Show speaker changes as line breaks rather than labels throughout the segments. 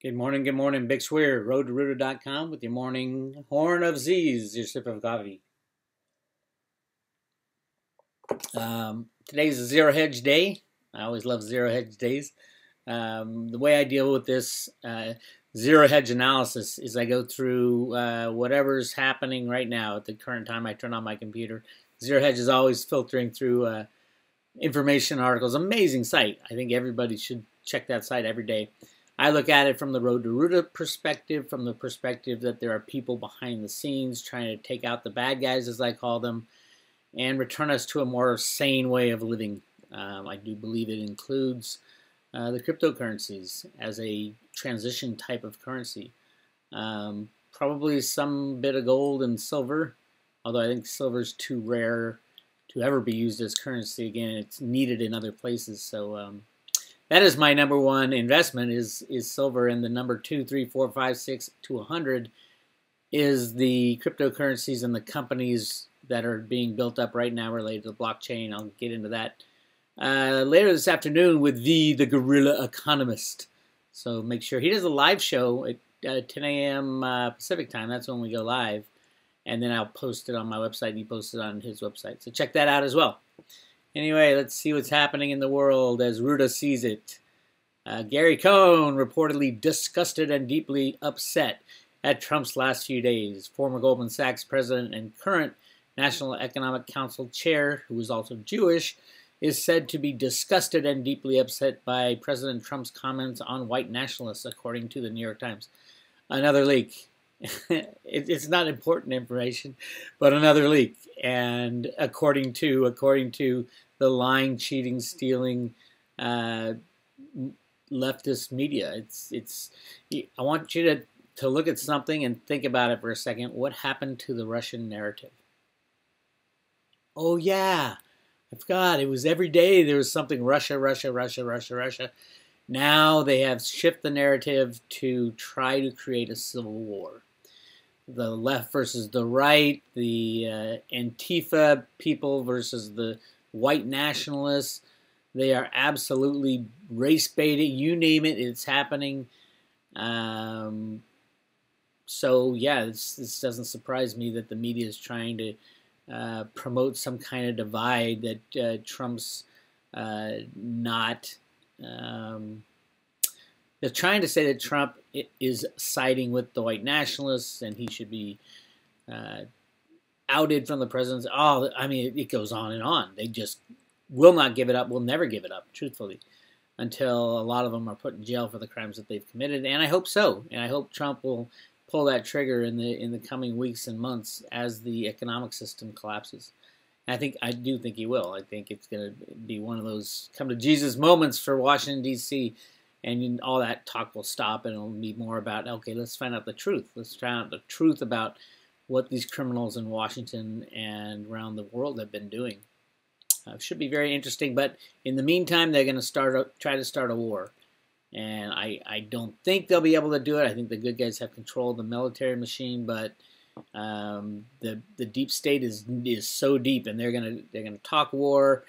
Good morning, Bix Weir, RoadtoRoota.com with your morning horn of Z's, your sip of coffee. Today's a zero hedge day. I always love zero hedge days. The way I deal with this zero hedge analysis is I go through whatever's happening right now at the current time I turn on my computer. Zero hedge is always filtering through information articles. Amazing site. I think everybody should check that site every day. I look at it from the RoadtoRoota perspective, from the perspective that there are people behind the scenes trying to take out the bad guys, as I call them, and return us to a more sane way of living. I do believe it includes the cryptocurrencies as a transition type of currency. Probably some bit of gold and silver, although I think silver is too rare to ever be used as currency again. It's needed in other places, so that is my number one investment is silver, and the number 2, 3, 4, 5, 6 to 100 is the cryptocurrencies and the companies that are being built up right now related to the blockchain. I'll get into that later this afternoon with the Gorilla Economist. So make sure he does a live show at 10 a.m. Pacific time. That's when we go live, and then I'll post it on my website. He posts it on his website, so check that out as well. Anyway, let's see what's happening in the world as Ruta sees it. Gary Cohen reportedly disgusted and deeply upset at Trump's last few days. Former Goldman Sachs president and current National Economic Council chair, who is also Jewish, is said to be disgusted and deeply upset by President Trump's comments on white nationalists, according to the New York Times. Another leak. It's not important information, but another leak. And according to the lying, cheating, stealing leftist media, I want you to look at something and think about it for a second. What happened to the Russian narrative? Oh yeah, I forgot. It was every day there was something Russia, Russia, Russia, Russia, Russia. Now they have shifted the narrative to try to create a civil war. The left versus the right, the Antifa people versus the white nationalists. They are absolutely race baiting. You name it, it's happening. So yeah, this doesn't surprise me that the media is trying to promote some kind of divide that Trump's not. They're trying to say that Trump is siding with the white nationalists and he should be outed from the presidency. Oh, I mean, it goes on and on. They just will not give it up, will never give it up, truthfully, until a lot of them are put in jail for the crimes that they've committed. And I hope so. And I hope Trump will pull that trigger in the coming weeks and months as the economic system collapses. And I do think he will. I think it's going to be one of those come to Jesus moments for Washington, D.C., and all that talk will stop, and it'll be more about, okay, let's find out the truth. Let's find out the truth about what these criminals in Washington and around the world have been doing. Should be very interesting, but in the meantime, they're going to try to start a war. And I don't think they'll be able to do it. I think the good guys have control of the military machine, but the deep state is so deep, and they're gonna talk war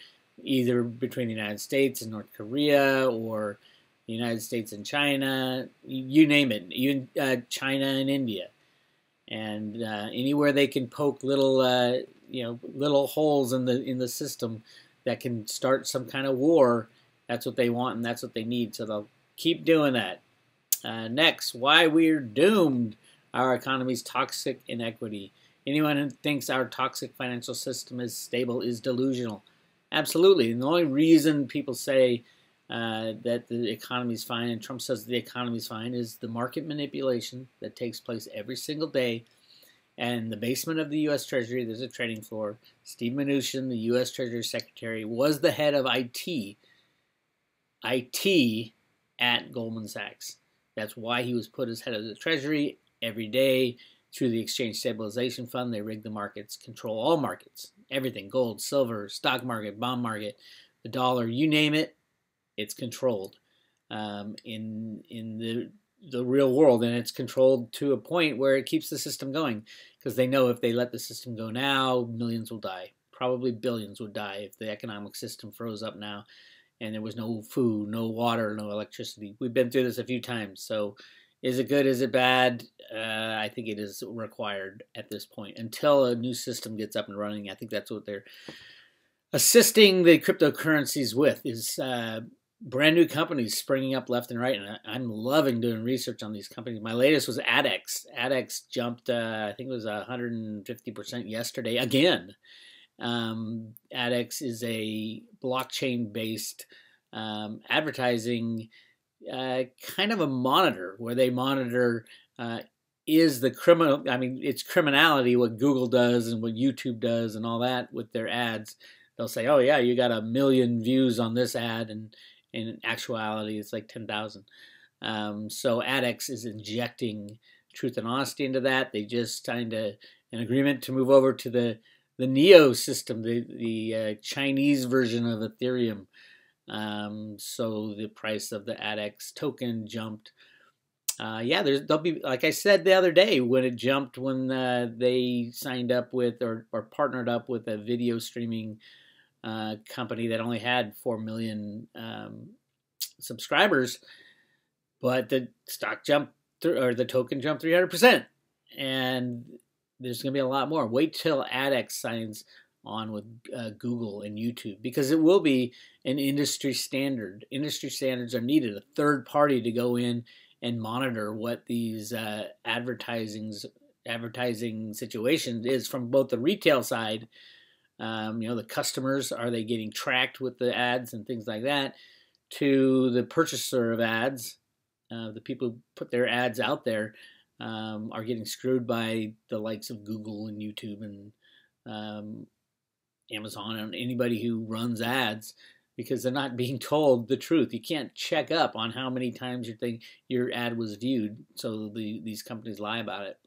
either between the United States and North Korea, or the United States and China, you name it, even China and India, and anywhere they can poke little little holes in the system that can start some kind of war. That's what they want and that's what they need. So they'll keep doing that. Next, why we're doomed. Our economy's toxic inequity. Anyone who thinks our toxic financial system is stable is delusional. Absolutely. And the only reason people say that the economy's fine, and Trump says the economy's fine, is the market manipulation that takes place every single day. And in the basement of the U.S. Treasury, there's a trading floor. Steve Mnuchin, the U.S. Treasury Secretary, was the head of IT at Goldman Sachs. That's why he was put as head of the Treasury. Every day through the Exchange Stabilization Fund, they rig the markets, control all markets, everything, gold, silver, stock market, bond market, the dollar, you name it, it's controlled in the real world, and it's controlled to a point where it keeps the system going, because they know if they let the system go now, millions will die, probably billions would die if the economic system froze up now. and there was no food, no water, no electricity. We've been through this a few times. So is it good? Is it bad? I think it is required at this point until a new system gets up and running. I think that's what they're assisting the cryptocurrencies with, is brand new companies springing up left and right. And I'm loving doing research on these companies. My latest was ADX. ADX jumped, I think it was 150% yesterday again. ADX is a blockchain-based advertising kind of a monitor, where they monitor is the criminal, I mean, it's criminality, what Google does and what YouTube does and all that with their ads. They'll say, oh yeah, you got 1 million views on this ad, and in actuality it's like 10,000. So ADX is injecting truth and honesty into that. They just signed an agreement to move over to the Neo system, the Chinese version of Ethereum. So the price of the ADX token jumped. Yeah, there'll be, like I said the other day, when it jumped, when they signed up with or partnered up with a video streaming company that only had 4 million subscribers, but the stock jumped, or the token jumped 300%. And there's going to be a lot more. Wait till ADX signs on with Google and YouTube, because it will be an industry standard. Industry standards are needed. A third party to go in and monitor what these advertising situation is from both the retail side. The customers, are they getting tracked with the ads and things like that, to the purchaser of ads, the people who put their ads out there are getting screwed by the likes of Google and YouTube and Amazon and anybody who runs ads, because they're not being told the truth. You can't check up on how many times your ad was viewed, so these companies lie about it.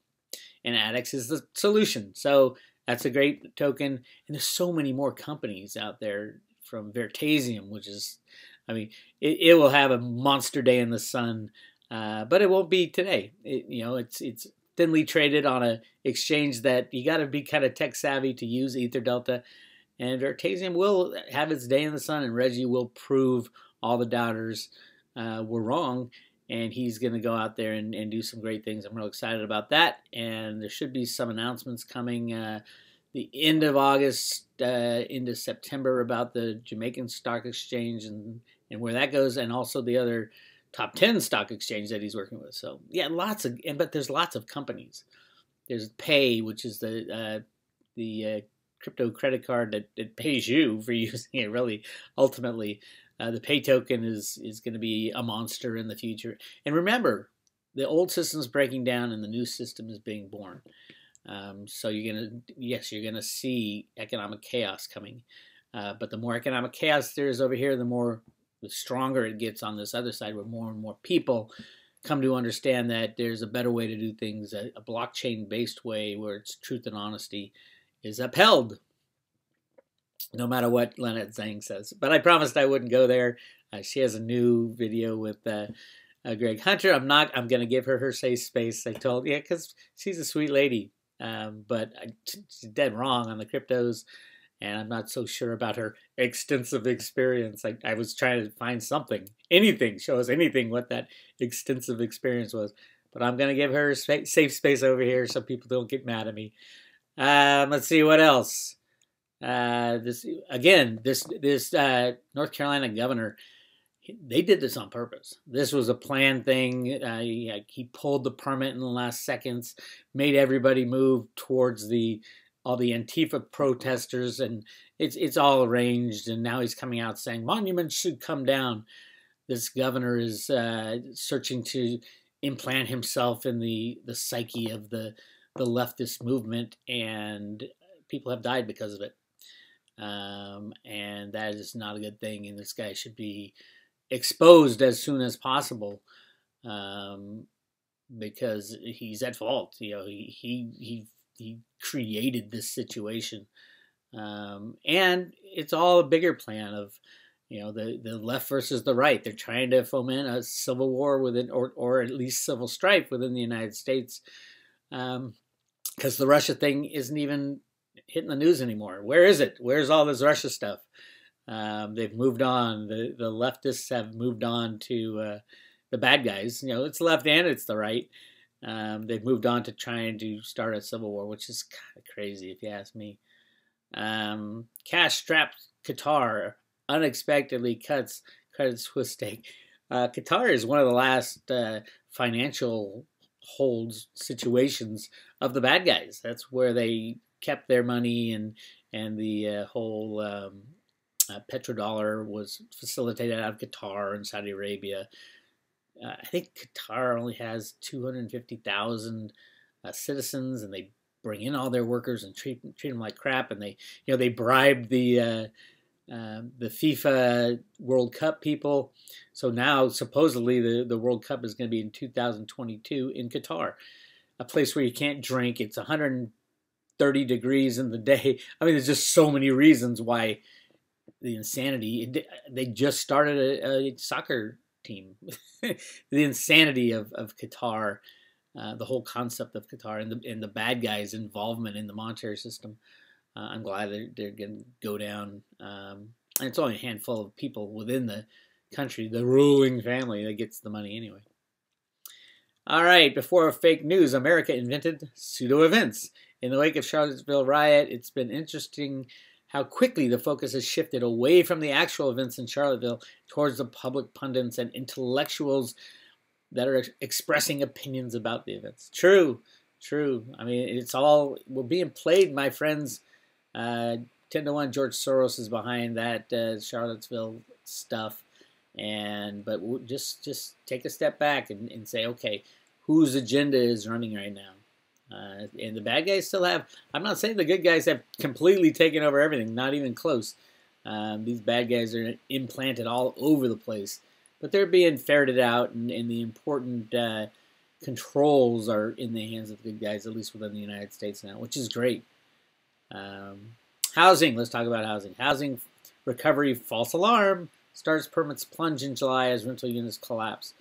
And ADX is the solution. So that's a great token. And there's so many more companies out there, from Vertasium, which is, I mean, it will have a monster day in the sun, but it won't be today. It's thinly traded on an exchange that you got to be kind of tech savvy to use EtherDelta. And Vertasium will have its day in the sun, and Reggie will prove all the doubters were wrong, and he's going to go out there and do some great things. I'm real excited about that, and there should be some announcements coming the end of August into September about the Jamaican Stock Exchange and where that goes, and also the other top 10 stock exchange that he's working with. So yeah, but there's lots of companies. There's Pay, which is the crypto credit card that pays you for using it. Really, ultimately, the Pay token is going to be a monster in the future. And remember, the old system is breaking down and the new system is being born. So you're gonna see economic chaos coming. But the more economic chaos there is over here, the stronger it gets on this other side, where more and more people come to understand that there's a better way to do things, a blockchain-based way where it's truth and honesty is upheld, no matter what Lynette Zhang says. But I promised I wouldn't go there. She has a new video with Greg Hunter. I'm going to give her safe space. I told, because she's a sweet lady. But she's dead wrong on the cryptos, and I'm not so sure about her extensive experience. I was trying to find anything, show us anything what that extensive experience was. But I'm going to give her safe space over here so people don't get mad at me. Let's see what else. This North Carolina governor, they did this on purpose. This was a planned thing. He pulled the permit in the last seconds, made everybody move towards all the Antifa protesters, and it's all arranged. And now he's coming out saying monuments should come down. This governor is searching to implant himself in the psyche of the leftist movement, and people have died because of it. And that is not a good thing, and this guy should be exposed as soon as possible, because he's at fault. He created this situation, and it's all a bigger plan of the left versus the right. They're trying to foment a civil war within, or at least civil strife within the United States, because the Russia thing isn't even hitting the news anymore. Where is it? Where's all this Russia stuff? They've moved on. The leftists have moved on to the bad guys. You know, it's the left and it's the right. They've moved on to trying to start a civil war, which is kind of crazy if you ask me. Cash-strapped Qatar unexpectedly cuts Credit Suisse stake. Qatar is one of the last financial holds situations of the bad guys. That's where they kept their money, and the whole petrodollar was facilitated out of Qatar and Saudi Arabia. I think Qatar only has 250,000 citizens, and they bring in all their workers and treat them like crap. And they bribed the FIFA World Cup people. So now supposedly the World Cup is going to be in 2022 in Qatar, a place where you can't drink. It's 130 degrees in the day. I mean, there's just so many reasons why the insanity. They just started a soccer team. The insanity of Qatar, the whole concept of Qatar, and the bad guys' involvement in the monetary system. I'm glad they're going to go down. And it's only a handful of people within the country, the ruling family, that gets the money anyway. All right, before fake news, America invented pseudo events. In the wake of Charlottesville riot, it's been interesting how quickly the focus has shifted away from the actual events in Charlottesville towards the public pundits and intellectuals that are expressing opinions about the events. True. I mean, we're being played, my friends. 10-1, George Soros is behind that Charlottesville stuff. But we'll just take a step back and say, okay, whose agenda is running right now? And the bad guys still have. I'm not saying the good guys have completely taken over everything. Not even close. These bad guys are implanted all over the place, but they're being ferreted out, and the important controls are in the hands of the good guys, at least within the United States now, which is great. Housing. Let's talk about housing. Housing recovery false alarm. Starts permits plunge in July as rental units collapse.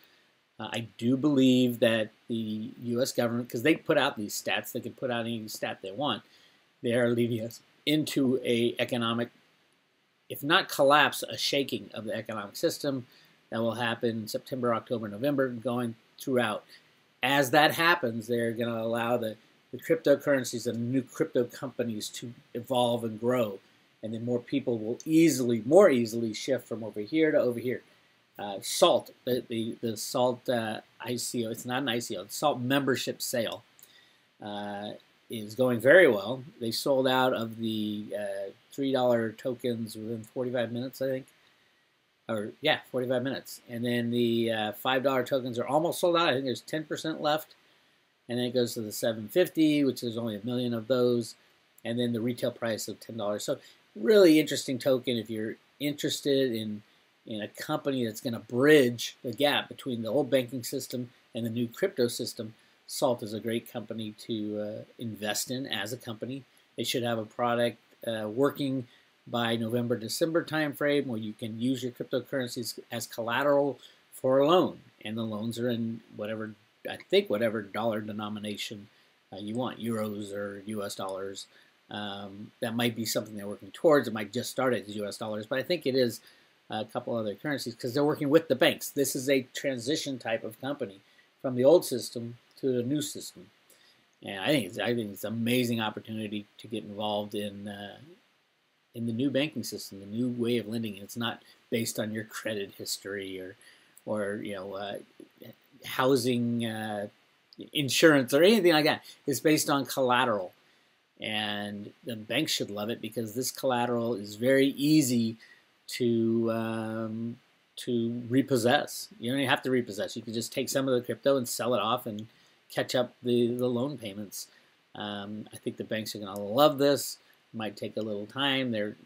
I do believe that the U.S. government, because they put out these stats, they can put out any stat they want, they are leading us into a economic, if not collapse, a shaking of the economic system that will happen September, October, November, going throughout. As that happens, they're going to allow the cryptocurrencies and the new crypto companies to evolve and grow, and then more people will more easily shift from over here to over here. Salt, the Salt ICO, it's not an ICO, it's Salt membership sale is going very well. They sold out of the $3 tokens within 45 minutes, I think. 45 minutes. And then the $5 tokens are almost sold out. I think there's 10% left. And then it goes to the $750, which is only 1 million of those. And then the retail price of $10. So really interesting token if you're interested in a company that's going to bridge the gap between the old banking system and the new crypto system. Salt is a great company to invest in as a company. They should have a product working by November, December timeframe where you can use your cryptocurrencies as collateral for a loan. And the loans are in whatever dollar denomination you want, euros or US dollars. That might be something they're working towards. It might just start as US dollars, but I think it is a couple other currencies because they're working with the banks. This is a transition type of company from the old system to the new system, and I think it's an amazing opportunity to get involved in the new banking system, the new way of lending. It's not based on your credit history or housing, insurance, or anything like that. It's based on collateral, and the banks should love it because this collateral is very easy to repossess. You don't even have to repossess. You can just take some of the crypto and sell it off and catch up the loan payments. I think the banks are going to love this. It might take a little time. They're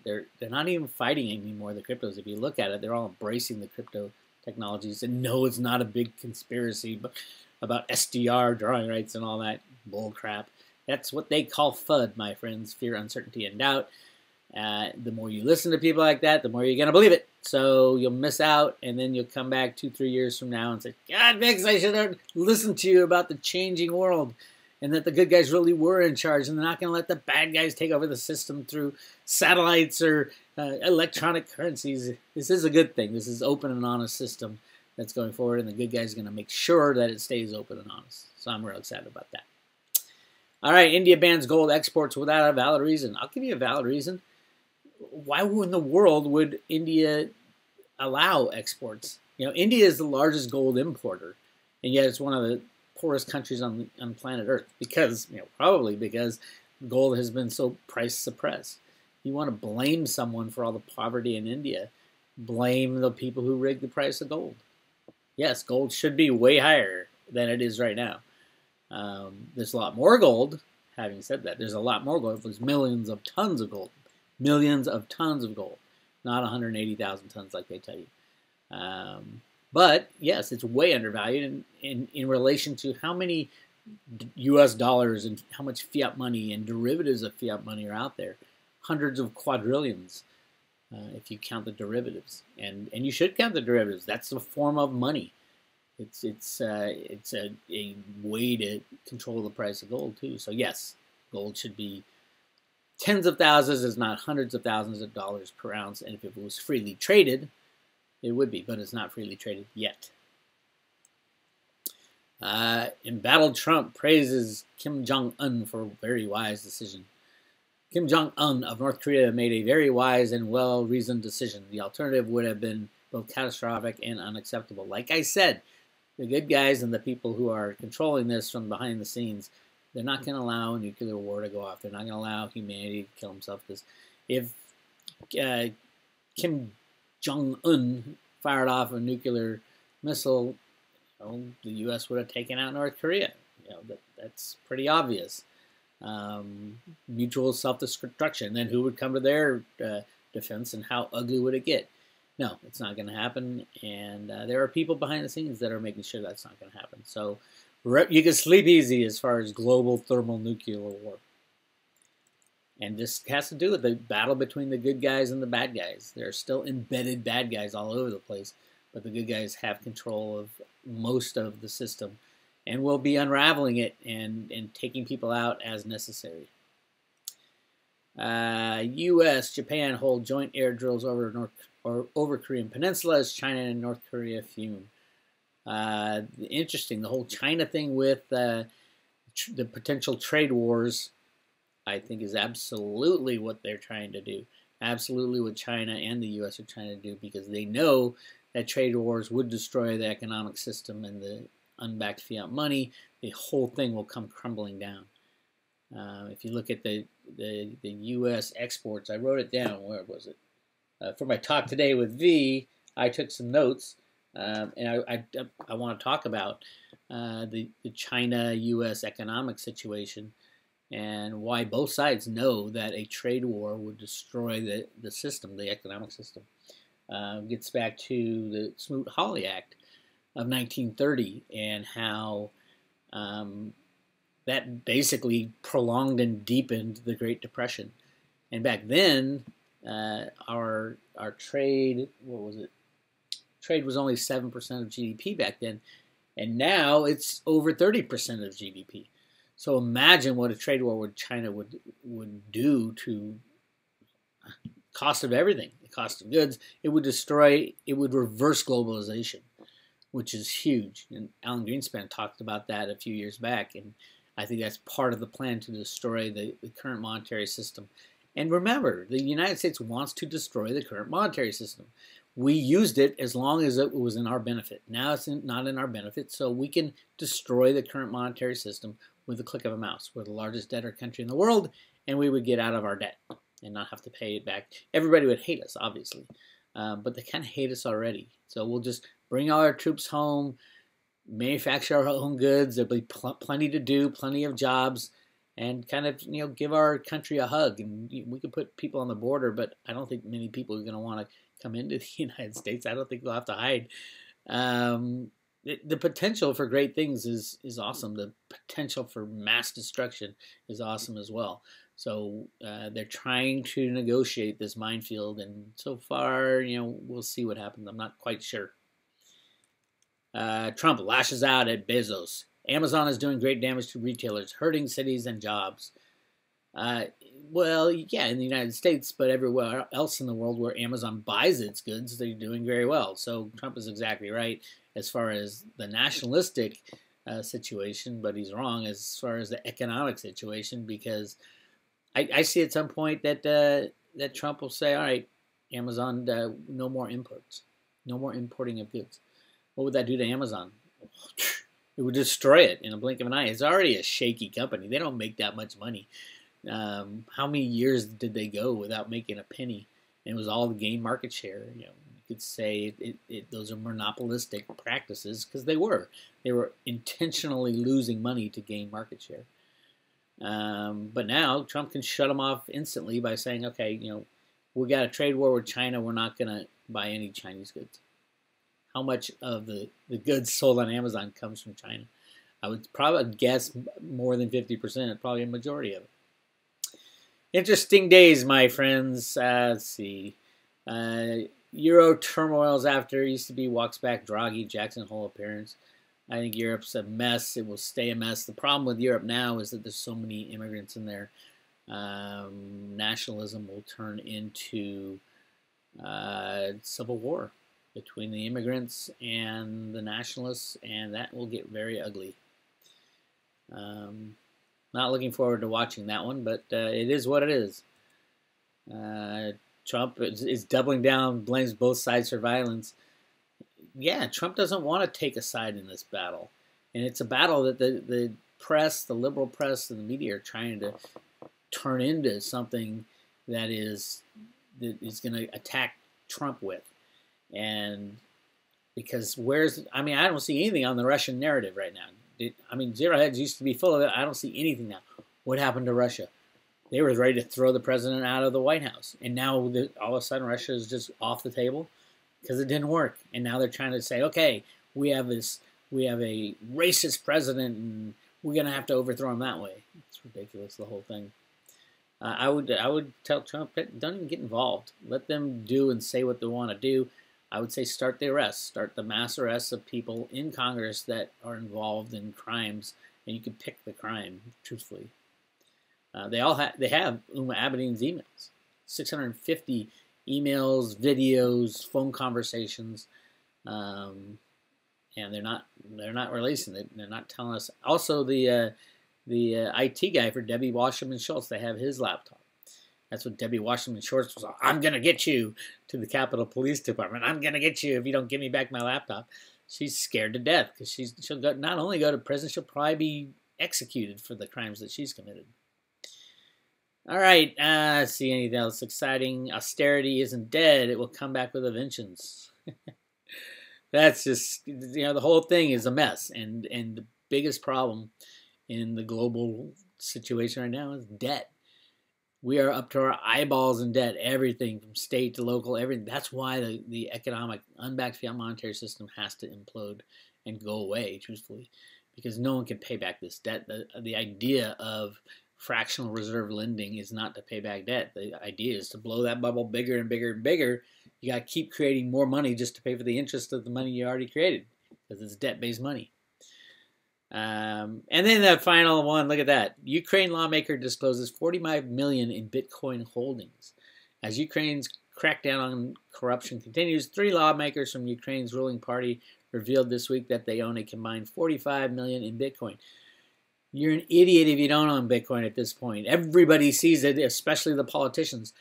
not even fighting anymore, the cryptos. If you look at it, they're all embracing the crypto technologies. And no, it's not a big conspiracy about SDR, drawing rights, and all that bull crap. That's what they call FUD, my friends, fear, uncertainty, and doubt. The more you listen to people like that, the more you're going to believe it. So you'll miss out, and then you'll come back 2-3 years from now and say, God, Bix, I should have listened to you about the changing world. and that the good guys really were in charge, and they're not going to let the bad guys take over the system through satellites or electronic currencies. This is a good thing. This is open and honest system that's going forward, and the good guys are going to make sure that it stays open and honest. So I'm real excited about that. All right, India bans gold exports without a valid reason. I'll give you a valid reason. Why in the world would India allow exports? You know, India is the largest gold importer, and yet it's one of the poorest countries on planet Earth because, probably because gold has been so price suppressed. You want to blame someone for all the poverty in India, blame the people who rigged the price of gold. Yes, gold should be way higher than it is right now. There's a lot more gold. Having said that, there's a lot more gold. There's millions of tons of gold. Millions of tons of gold. Not 180,000 tons like they tell you. But, yes, it's way undervalued in relation to how many U.S. dollars and how much fiat money and derivatives of fiat money are out there. Hundreds of quadrillions, if you count the derivatives. And you should count the derivatives. That's a form of money. It's a way to control the price of gold, too. So, yes, gold should be tens of thousands, if not hundreds of thousands of dollars per ounce. And if it was freely traded, it would be, but it's not freely traded yet. Embattled Trump praises Kim Jong-un for a very wise decision. Kim Jong-un of North Korea made a very wise and well-reasoned decision. The alternative would have been both catastrophic and unacceptable. Like I said, the good guys and the people who are controlling this from behind the scenes, they're not going to allow a nuclear war to go off. They're not going to allow humanity to kill himself. Because if Kim Jong-un fired off a nuclear missile, the U.S. would have taken out North Korea. That's pretty obvious. Mutual self-destruction. Then who would come to their defense, and how ugly would it get? No, it's not going to happen. And there are people behind the scenes that are making sure that's not going to happen. So you can sleep easy as far as global thermonuclear war. And this has to do with the battle between the good guys and the bad guys. There are still embedded bad guys all over the place, but the good guys have control of most of the system and will be unraveling it and taking people out as necessary. U.S., Japan hold joint air drills over Korean Peninsula as China and North Korea fume. Interesting, the whole China thing with the potential trade wars, I think, is absolutely what they're trying to do. Absolutely what China and the U.S. are trying to do, because they know that trade wars would destroy the economic system and the unbacked fiat money. The whole thing will come crumbling down. If you look at the U.S. exports, I wrote it down. Where was it? For my talk today with V, I took some notes, and I want to talk about the China-U.S. economic situation and why both sides know that a trade war would destroy the system, the economic system. Gets back to the Smoot-Hawley Act of 1930 and how that basically prolonged and deepened the Great Depression. And back then, our trade, what was it? Trade was only 7% of GDP back then, and now it's over 30% of GDP. So imagine what a trade war with China would do to cost of everything, the cost of goods. It would reverse globalization, which is huge. And Alan Greenspan talked about that a few years back, and I think that's part of the plan to destroy the current monetary system. And remember, the United States wants to destroy the current monetary system. We used it as long as it was in our benefit. Now it's not in our benefit, so we can destroy the current monetary system with the click of a mouse. We're the largest debtor country in the world, and we would get out of our debt and not have to pay it back. Everybody would hate us, obviously, but they kind of hate us already. So we'll just bring all our troops home, manufacture our own goods. There'll be plenty to do, plenty of jobs, and kind of give our country a hug. And we could put people on the border, but I don't think many people are going to want to come into the United States. I don't think they'll have to hide. The potential for great things is awesome. The potential for mass destruction is awesome as well. So they're trying to negotiate this minefield, and so far, we'll see what happens. I'm not quite sure. Trump lashes out at Bezos. Amazon is doing great damage to retailers, hurting cities and jobs. Well, yeah, in the United States, but everywhere else in the world where Amazon buys its goods, they're doing very well. So Trump is exactly right as far as the nationalistic situation, but he's wrong as far as the economic situation, because I see at some point that that Trump will say, all right, Amazon, no more imports, no more importing of goods. What would that do to Amazon? It would destroy it in a blink of an eye. It's already a shaky company. They don't make that much money. How many years did they go without making a penny? And it was all to gain market share. You could say those are monopolistic practices, because they were intentionally losing money to gain market share. But now Trump can shut them off instantly by saying, okay, we got a trade war with China. We're not going to buy any Chinese goods. How much of the goods sold on Amazon comes from China? I would probably guess more than 50%, probably a majority of it. Interesting days, my friends. Let's see. Euro turmoils after ECB walks back Draghi, Jackson Hole appearance. I think Europe's a mess. It will stay a mess. The problem with Europe now is that there's so many immigrants in there. Nationalism will turn into civil war between the immigrants and the nationalists, and that will get very ugly. Not looking forward to watching that one, but it is what it is. Trump is doubling down, blames both sides for violence. Yeah, Trump doesn't want to take a side in this battle. And it's a battle that the press, the liberal press, and the media are trying to turn into something that is going to attack Trump with. And because I don't see anything on the Russian narrative right now. Zerohedge used to be full of it. I don't see anything now. What happened to Russia? They were ready to throw the president out of the White House. And now all of a sudden Russia is just off the table because it didn't work. And now they're trying to say, okay, we have a racist president and we're going to have to overthrow him that way. It's ridiculous, the whole thing. I would tell Trump, don't even get involved. Let them do and say what they want to do. I would say start the arrests. Start the mass arrests of people in Congress that are involved in crimes, and you can pick the crime, truthfully. They have Uma Abedin's emails, 650 emails, videos, phone conversations, and they're not releasing it. They're not telling us. Also, the IT guy for Debbie Wasserman Schultz, they have his laptop. That's what Debbie Wasserman Schultz was like, I'm going to get you, to the Capitol Police Department. I'm going to get you if you don't give me back my laptop. She's scared to death because she'll not only go to prison, she'll probably be executed for the crimes that she's committed. All right, let's see anything else exciting. Austerity isn't dead. It will come back with a vengeance. That's just, the whole thing is a mess. And the biggest problem in the global situation right now is debt. We are up to our eyeballs in debt, everything from state to local, everything. That's why the economic, unbacked fiat monetary system has to implode and go away, truthfully, because no one can pay back this debt. The idea of fractional reserve lending is not to pay back debt. The idea is to blow that bubble bigger and bigger and bigger. You got to keep creating more money just to pay for the interest of the money you already created, because it's debt-based money. And then the final one, look at that. Ukraine lawmaker discloses 45 million in Bitcoin holdings. As Ukraine's crackdown on corruption continues, 3 lawmakers from Ukraine's ruling party revealed this week that they own a combined 45 million in Bitcoin. You're an idiot if you don't own Bitcoin at this point. Everybody sees it, especially the politicians.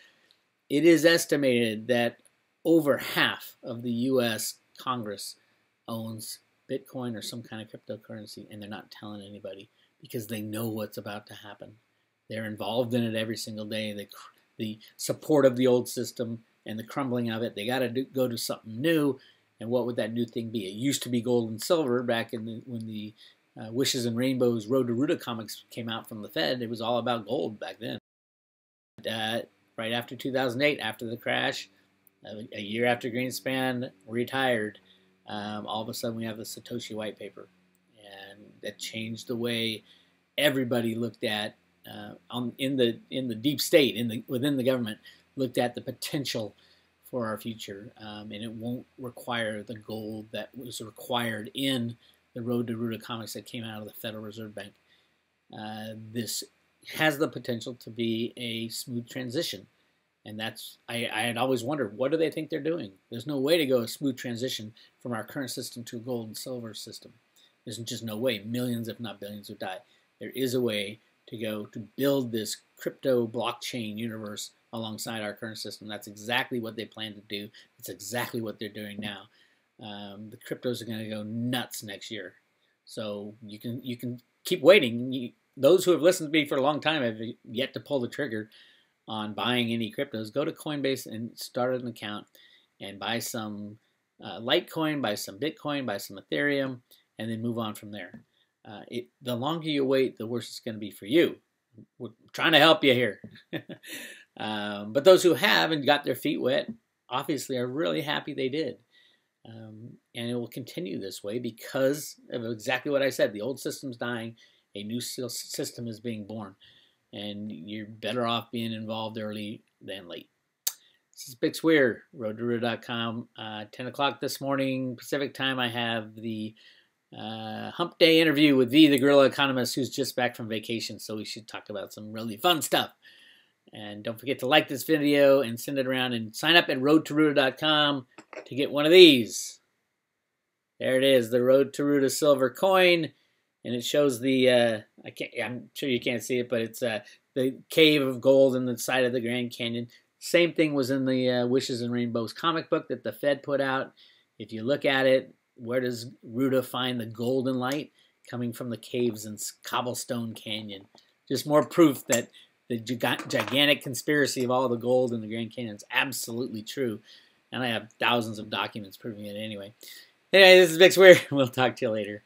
It is estimated that over half of the U.S. Congress owns Bitcoin or some kind of cryptocurrency, and they're not telling anybody because they know what's about to happen. They're involved in it every single day. The support of the old system and the crumbling of it, they got to go to something new. And what would that new thing be? It used to be gold and silver back when the Wishes and Rainbows RoadtoRoota comics came out from the Fed. It was all about gold back then. Right after 2008, after the crash, a year after Greenspan retired, all of a sudden we have the Satoshi white paper, and that changed the way everybody looked at in the deep state, within the government, looked at the potential for our future, and it won't require the gold that was required in the RoadtoRoota comics that came out of the Federal Reserve Bank. This has the potential to be a smooth transition. And that's, I had always wondered, what do they think they're doing? There's no way to go a smooth transition from our current system to a gold and silver system. There's just no way. Millions, if not billions, would die. There is a way to go to build this crypto blockchain universe alongside our current system. That's exactly what they plan to do. It's exactly what they're doing now. The cryptos are going to go nuts next year. So you can keep waiting. Those who have listened to me for a long time have yet to pull the trigger on buying any cryptos. Go to Coinbase and start an account and buy some Litecoin, buy some Bitcoin, buy some Ethereum, and then move on from there. The longer you wait, the worse it's going to be for you. We're trying to help you here. But those who have and got their feet wet, obviously are really happy they did. And it will continue this way because of exactly what I said. The old system's dying. A new system is being born. And you're better off being involved early than late. This is Bix Weir, RoadtoRoota.com. 10 o'clock this morning, Pacific time, I have the Hump Day interview with V, the Gorilla Economist, who's just back from vacation. So we should talk about some really fun stuff. And don't forget to like this video and send it around and sign up at RoadtoRoota.com to get one of these. There it is, the RoadtoRoota silver coin. And it shows the, I'm sure you can't see it, but it's the cave of gold in the side of the Grand Canyon. Same thing was in the Wishes and Rainbows comic book that the Fed put out. If you look at it, where does Roota find the golden light? Coming from the caves in Cobblestone Canyon. Just more proof that the gigantic conspiracy of all the gold in the Grand Canyon is absolutely true. And I have thousands of documents proving it anyway. Anyway, this is Bix Weir. We'll talk to you later.